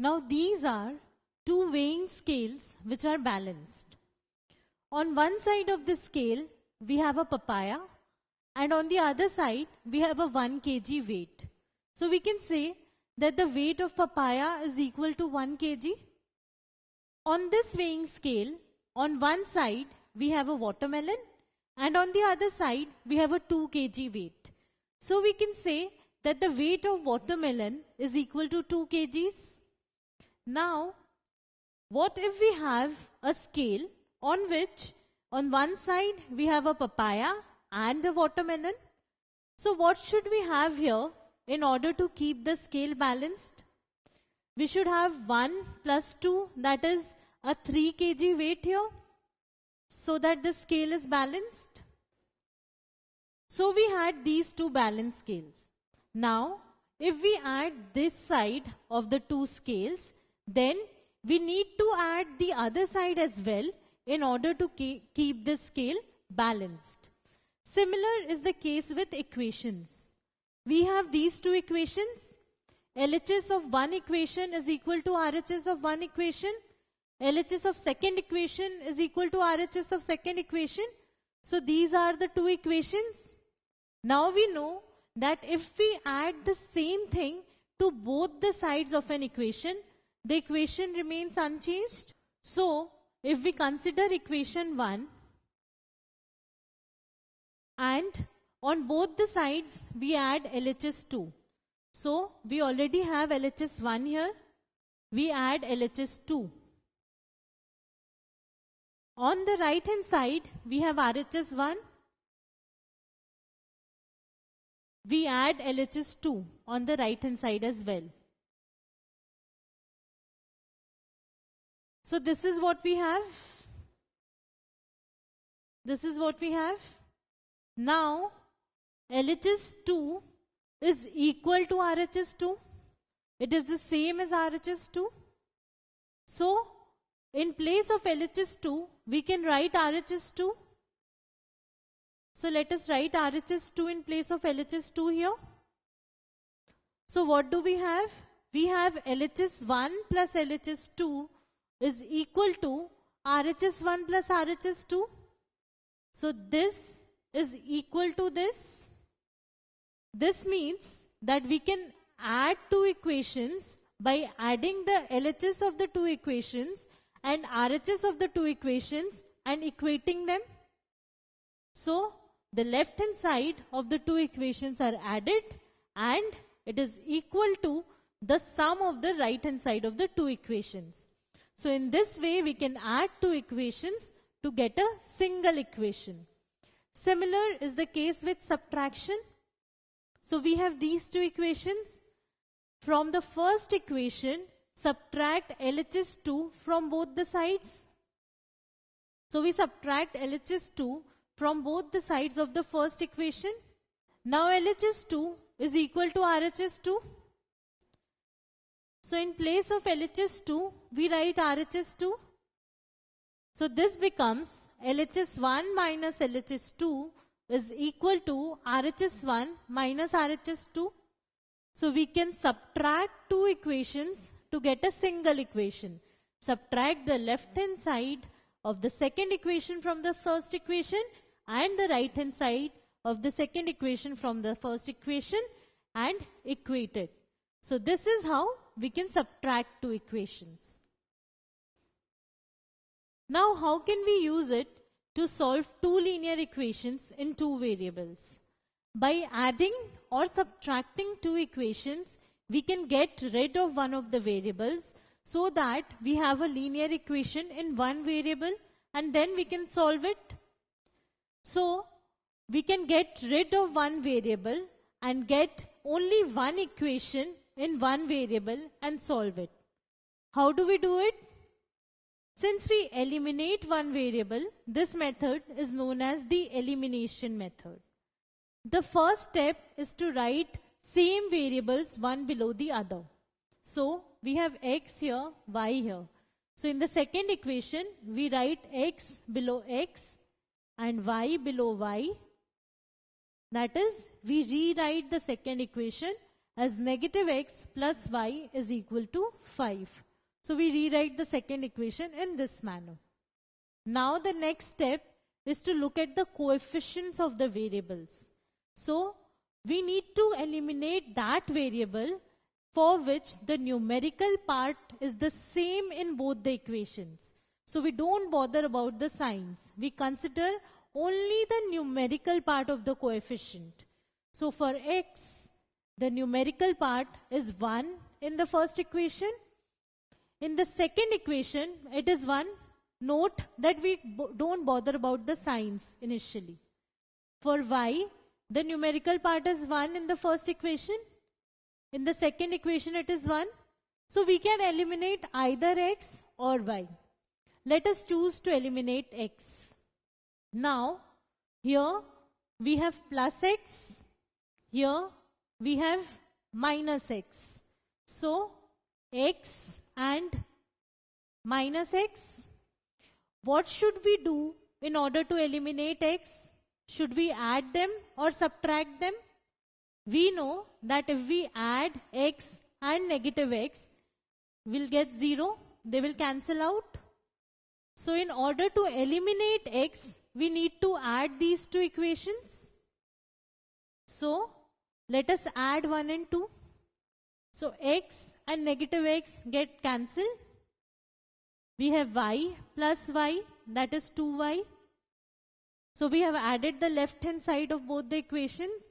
Now these are two weighing scales which are balanced. On one side of the scale, we have a papaya, and on the other side, we have a 1 kg weight. So we can say that the weight of papaya is equal to 1 kg. On this weighing scale, on one side, we have a watermelon, and on the other side, we have a 2 kg weight. So we can say that the weight of watermelon is equal to 2 kgs. Now, what if we have a scale on which on one side we have a papaya and a watermelon? So what should we have here in order to keep the scale balanced? We should have 1 plus 2, that is a 3 kg weight here, so that the scale is balanced. So we had these two balanced scales. Now, if we add this side of the two scales, then we need to add the other side as well in order to keep the scale balanced. Similar is the case with equations. We have these two equations. LHS of one equation is equal to RHS of one equation. LHS of second equation is equal to RHS of second equation. So these are the two equations. Now we know that if we add the same thing to both the sides of an equation, the equation remains unchanged. So if we consider equation 1, and on both the sides we add LHS 2. So we already have LHS 1 here. We add LHS 2. On the right hand side we have RHS 1. We add LHS 2 on the right hand side as well. So this is what we have. This is what we have. Now, LHS 2 is equal to RHS 2. It is the same as RHS 2. So, in place of LHS 2, we can write RHS 2. So, let us write RHS 2 in place of LHS 2 here. So, what do we have? We have LHS 1 plus LHS 2 is equal to RHS 1 plus RHS 2. So this is equal to this. This means that we can add two equations by adding the LHS of the two equations and RHS of the two equations and equating them. So the left hand side of the two equations are added and it is equal to the sum of the right hand side of the two equations. So in this way, we can add two equations to get a single equation. Similar is the case with subtraction. So we have these two equations. From the first equation, subtract LHS 2 from both the sides. So we subtract LHS 2 from both the sides of the first equation. Now LHS 2 is equal to RHS 2. So in place of LHS 2, we write RHS 2. So this becomes LHS 1 minus LHS 2 is equal to RHS 1 minus RHS 2. So we can subtract two equations to get a single equation. Subtract the left hand side of the second equation from the first equation and the right hand side of the second equation from the first equation and equate it. So this is how we can subtract two equations. Now how can we use it to solve two linear equations in two variables? By adding or subtracting two equations, we can get rid of one of the variables so that we have a linear equation in one variable and then we can solve it. So we can get rid of one variable and get only one equation in one variable and solve it. How do we do it? Since we eliminate one variable, this method is known as the elimination method. The first step is to write same variables one below the other. So we have x here, y here. So in the second equation, we write x below x and y below y. That is, we rewrite the second equation as negative x plus y is equal to 5. So we rewrite the second equation in this manner. Now the next step is to look at the coefficients of the variables. So we need to eliminate that variable for which the numerical part is the same in both the equations. So we don't bother about the signs. We consider only the numerical part of the coefficient. So for x, the numerical part is 1 in the first equation. In the second equation, it is 1. Note that we don't bother about the signs initially. For y, the numerical part is 1 in the first equation. In the second equation, it is 1. So we can eliminate either x or y. Let us choose to eliminate x. Now, here we have plus x. Here we have minus x. So, x and minus x. What should we do in order to eliminate x? Should we add them or subtract them? We know that if we add x and negative x, we'll get 0. They will cancel out. So in order to eliminate x, we need to add these two equations. So let us add 1 and 2. So x and negative x get cancelled. We have y plus y, that is 2y. So we have added the left hand side of both the equations.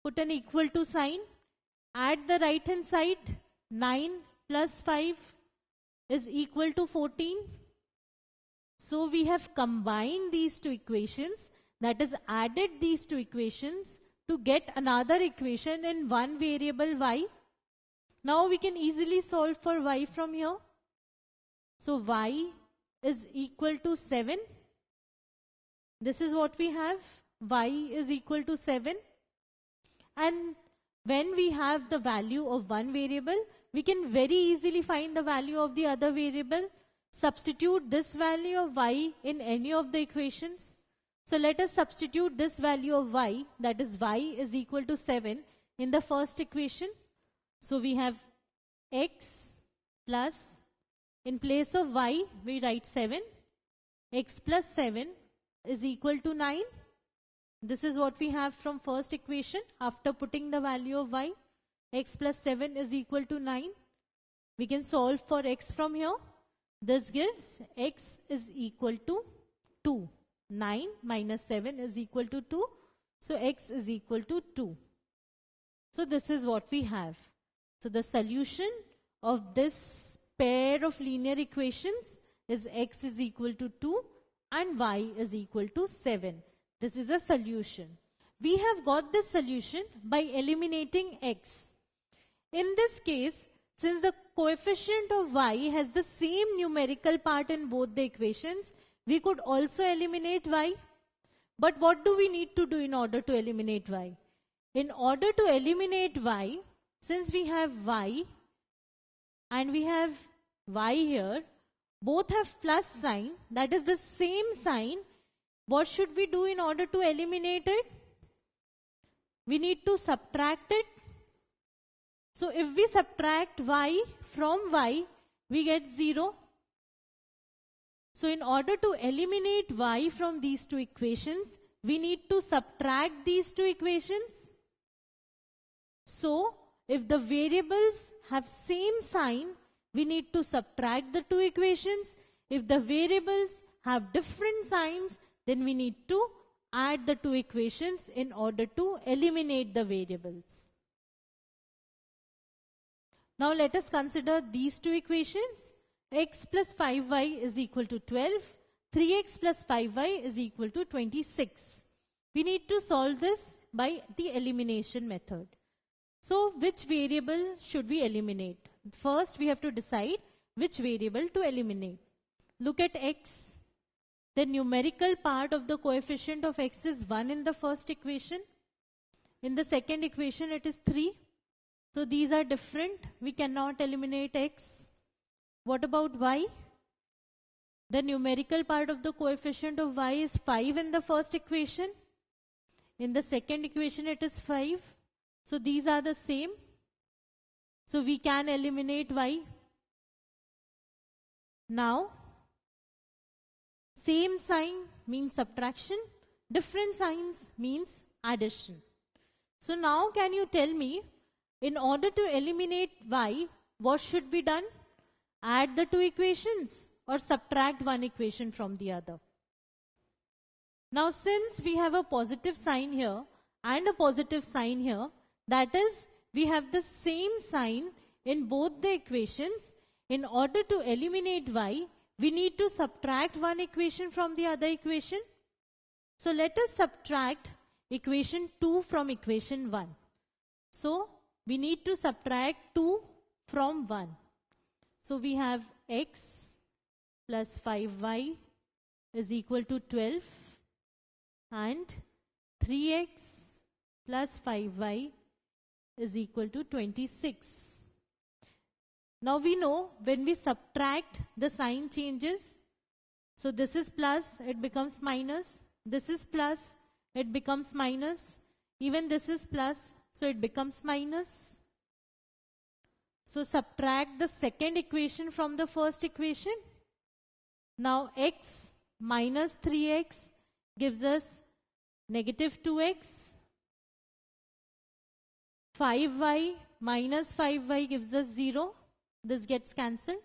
Put an equal to sign. Add the right hand side. 9 plus 5 is equal to 14. So we have combined these two equations, that is added these two equations to get another equation in one variable y. Now we can easily solve for y from here. So y is equal to 7. This is what we have. Y is equal to 7. And when we have the value of one variable, we can very easily find the value of the other variable. Substitute this value of y in any of the equations. So let us substitute this value of y, that is y is equal to 7, in the first equation. So we have x plus, in place of y, we write 7. X plus 7 is equal to 9. This is what we have from first equation after putting the value of y. X plus 7 is equal to 9. We can solve for x from here. This gives x is equal to 2. 9 minus 7 is equal to 2. So x is equal to 2. So this is what we have. So the solution of this pair of linear equations is x is equal to 2 and y is equal to 7. This is a solution. We have got this solution by eliminating x. In this case, since the coefficient of y has the same numerical part in both the equations, we could also eliminate y. But what do we need to do in order to eliminate y? In order to eliminate y, since we have y and we have y here, both have plus sign, that is the same sign. What should we do in order to eliminate it? We need to subtract it. So if we subtract y from y, we get 0. So in order to eliminate y from these two equations, we need to subtract these two equations. So if the variables have same sign, we need to subtract the two equations. If the variables have different signs, then we need to add the two equations in order to eliminate the variables. Now let us consider these two equations. X plus 5y is equal to 12. 3x plus 5y is equal to 26. We need to solve this by the elimination method. So which variable should we eliminate? First we have to decide which variable to eliminate. Look at x. The numerical part of the coefficient of x is 1 in the first equation. In the second equation it is 3. So these are different. We cannot eliminate x. What about y? The numerical part of the coefficient of y is 5 in the first equation. In the second equation it is 5. So these are the same. So we can eliminate y. Now, same sign means subtraction, different signs means addition. So now can you tell me, in order to eliminate y, what should be done? Add the two equations or subtract one equation from the other. Now since we have a positive sign here and a positive sign here, that is, we have the same sign in both the equations. In order to eliminate y, we need to subtract one equation from the other equation. So let us subtract equation 2 from equation 1. So we need to subtract 2 from 1. So we have x plus 5y is equal to 12 and 3x plus 5y is equal to 26. Now we know when we subtract, the sign changes. So this is plus, it becomes minus. This is plus, it becomes minus. Even this is plus, so it becomes minus. So subtract the second equation from the first equation. Now x minus 3x gives us negative 2x. 5y minus 5y gives us 0. This gets cancelled.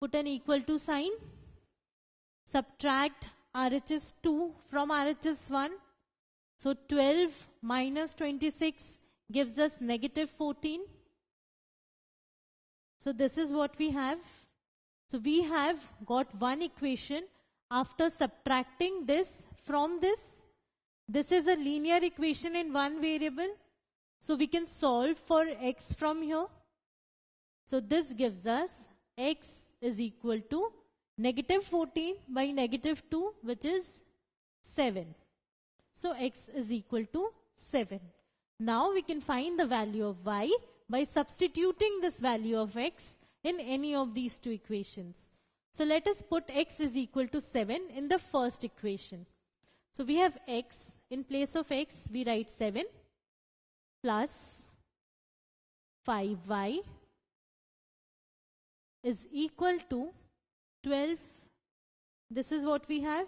Put an equal to sign. Subtract RHS 2 from RHS 1. So 12 minus 26 gives us negative 14. So this is what we have. So we have got one equation after subtracting this from this. This is a linear equation in one variable. So we can solve for x from here. So this gives us x is equal to negative 14 by negative 2, which is 7. So x is equal to 7. Now we can find the value of y by substituting this value of x in any of these two equations. So let us put x is equal to 7 in the first equation. So we have x, in place of x we write 7 plus 5y is equal to 12. This is what we have.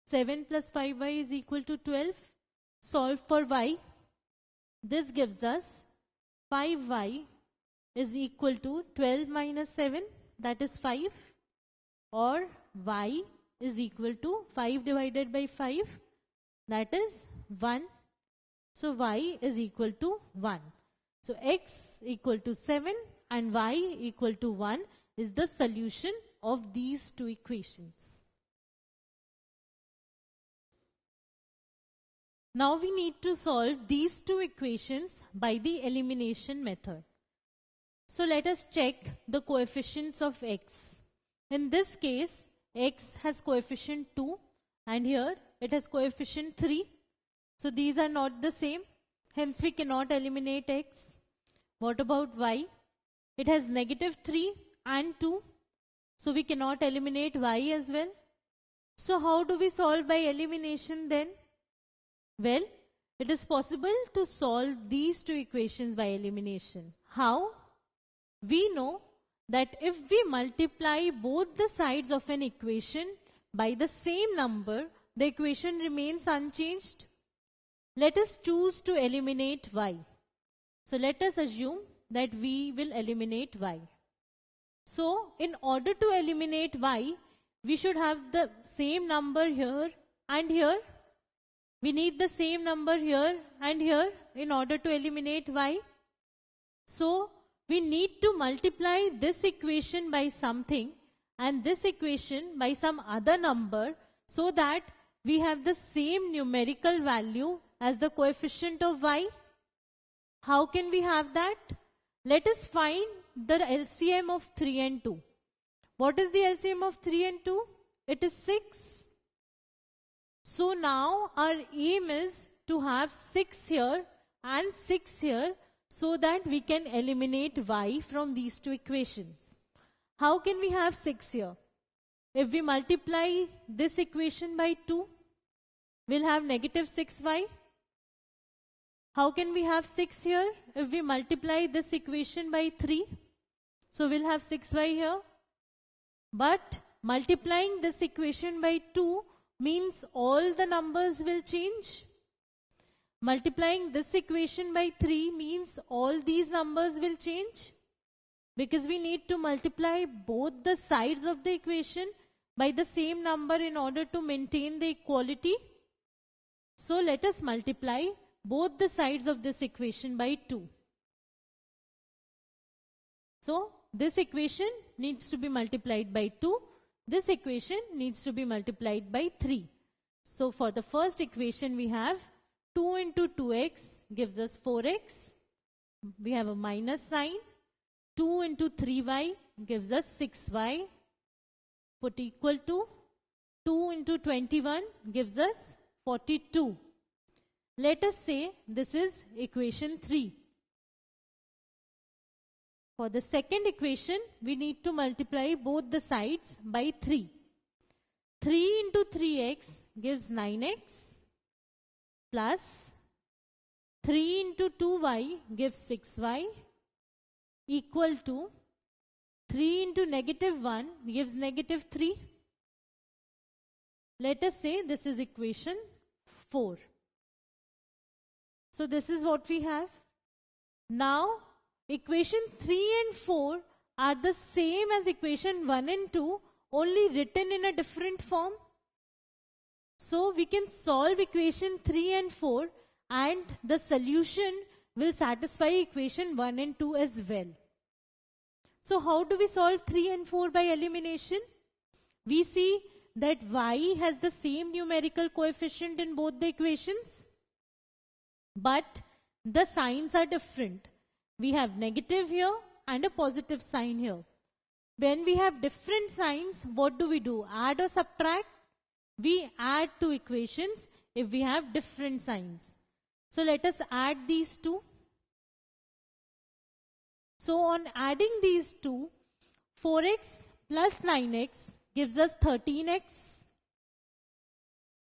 7 plus 5y is equal to 12. Solve for y. This gives us 5y is equal to 12 minus 7, that is 5, or y is equal to 5 divided by 5, that is 1. So y is equal to 1. So x equal to 7 and y equal to 1 is the solution of these two equations. Now we need to solve these two equations by the elimination method. So let us check the coefficients of x. In this case, x has coefficient 2 and here it has coefficient 3. So these are not the same. Hence we cannot eliminate x. What about y? It has negative 3 and 2. So we cannot eliminate y as well. So how do we solve by elimination then? Well, it is possible to solve these two equations by elimination. How? We know that if we multiply both the sides of an equation by the same number, the equation remains unchanged. Let us choose to eliminate y. So let us assume that we will eliminate y. So in order to eliminate y, we should have the same number here and here. We need the same number here and here in order to eliminate y. So we need to multiply this equation by something and this equation by some other number so that we have the same numerical value as the coefficient of y. How can we have that? Let us find the LCM of 3 and 2. What is the LCM of 3 and 2? It is 6. So now our aim is to have 6 here and 6 here so that we can eliminate y from these two equations. How can we have 6 here? If we multiply this equation by 2, we'll have negative 6y. How can we have 6 here? If we multiply this equation by 3, so we'll have 6y here. But multiplying this equation by 2 means all the numbers will change. Multiplying this equation by 3 means all these numbers will change. Because we need to multiply both the sides of the equation by the same number in order to maintain the equality. So let us multiply both the sides of this equation by 2. So this equation needs to be multiplied by 2. This equation needs to be multiplied by 3. So for the first equation we have 2 into 2x gives us 4x. We have a minus sign. 2 into 3y gives us 6y. Put equal to 2 into 21 gives us 42. Let us say this is equation 3. For the second equation, we need to multiply both the sides by 3. 3 into 3x gives 9x plus 3 into 2y gives 6y equal to 3 into negative 1 gives negative 3. Let us say this is equation 4. So this is what we have. Now equation 3 and 4 are the same as equation 1 and 2, only written in a different form. So we can solve equation 3 and 4 and the solution will satisfy equation 1 and 2 as well. So how do we solve 3 and 4 by elimination? We see that y has the same numerical coefficient in both the equations, but the signs are different. We have negative here and a positive sign here. When we have different signs, what do? Add or subtract? We add two equations if we have different signs. So let us add these two. So on adding these two, 4x plus 9x gives us 13x.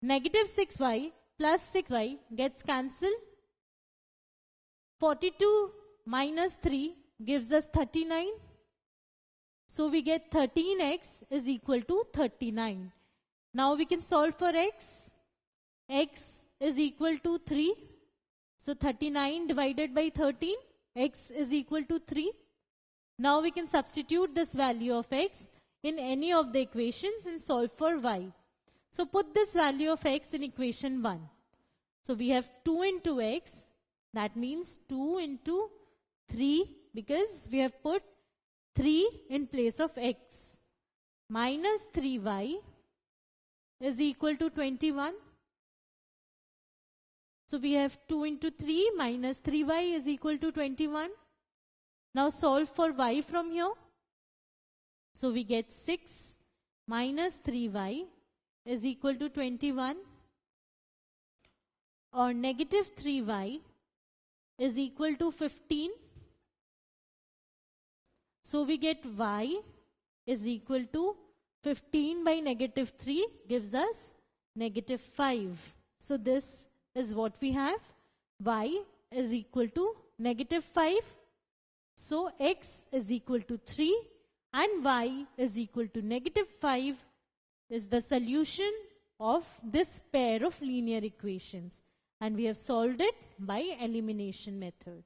Negative 6y plus 6y gets cancelled. 42 minus 3 gives us 39. So we get 13x is equal to 39. Now we can solve for x. X is equal to 3. So 39 divided by 13. X is equal to 3. Now we can substitute this value of x in any of the equations and solve for y. So put this value of x in equation 1. So we have 2 into x. That means 2 into 3 because we have put 3 in place of x. Minus 3y is equal to 21. So we have 2 into 3 minus 3y is equal to 21. Now solve for y from here. So we get 6 minus 3y is equal to 21. Or negative 3y is equal to 15. So we get y is equal to 15 by negative 3 gives us negative 5. So this is what we have. Y is equal to negative 5. So x is equal to 3 and y is equal to negative 5 is the solution of this pair of linear equations. And we have solved it by elimination method.